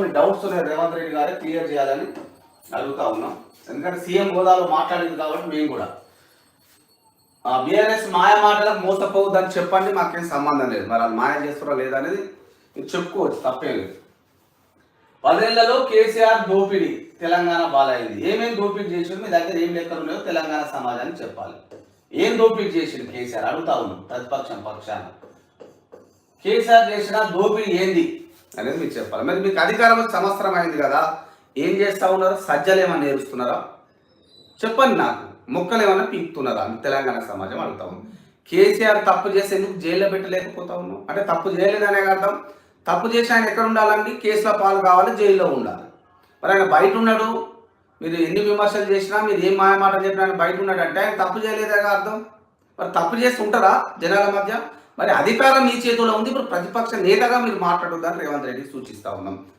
కొన్ని డౌట్స్ ఉన్నాయి రేవంత్ రెడ్డి గారే క్లియర్ చేయాలని అడుగుతా ఉన్నాం. ఎందుకంటే సీఎం హోదాలో మాట్లాడింది కాబట్టి మేము కూడా బీఆర్ఎస్ మాయ మాటలకు మోసపోవద్దని చెప్పండి, మాకేం సంబంధం లేదు. మరి వాళ్ళు మాయ చేస్తారో లేదా అనేది మీరు చెప్పుకోవచ్చు, తప్పేం లేదు. 10 ఏళ్లలో కేసీఆర్ దోపిడీ తెలంగాణ బాలైంది. ఏమేమి దోపిడీ చేసిండు, మీ దగ్గర ఏం లెక్కలు ఉన్నాయో తెలంగాణ సమాజానికి చెప్పాలి. ఏం దోపిడీ చేసిండు కేసీఆర్ అడుగుతా ఉన్నాం ప్రతిపక్షం పక్షాన. కేసీఆర్ చేసిన దోపిడీ ఏంది అనేది మీకు చెప్పాలి. మరి మీకు అధికారం వచ్చి సంవత్సరం అయింది కదా, ఏం చేస్తూ ఉన్నారు? సజ్జలు ఏమన్నా నేర్చుతున్నారా చెప్పండి నాకు. మొక్కలు ఏమన్నా పీకుతున్నారా? తెలంగాణ సమాజం అడుగుతా ఉన్నాం. కేసీఆర్ తప్పు చేసి ఎందుకు జైల్లో పెట్టలేకపోతా ఉన్నాం అంటే తప్పు చేయలేదనే అర్థం. తప్పు చేసి ఆయన ఎక్కడ ఉండాలండి? కేసులో పాలు కావాలి, జైల్లో ఉండాలి. మరి ఆయన బయట ఉన్నాడు, మీరు ఎన్ని విమర్శలు చేసినా, మీరు ఏం మాయమాట చెప్పినా ఆయన బయట ఉన్నాడు అంటే ఆయన తప్పు చేయలేదనే అర్థం. మరి తప్పు చేసి ఉంటారా జనాల మధ్య? మరి అధికారం మీ చేతిలో ఉంది. ఇప్పుడు ప్రతిపక్ష నేతగా మీరు మాట్లాడొద్దని రేవంత్ రెడ్డికి సూచిస్తా ఉన్నాం.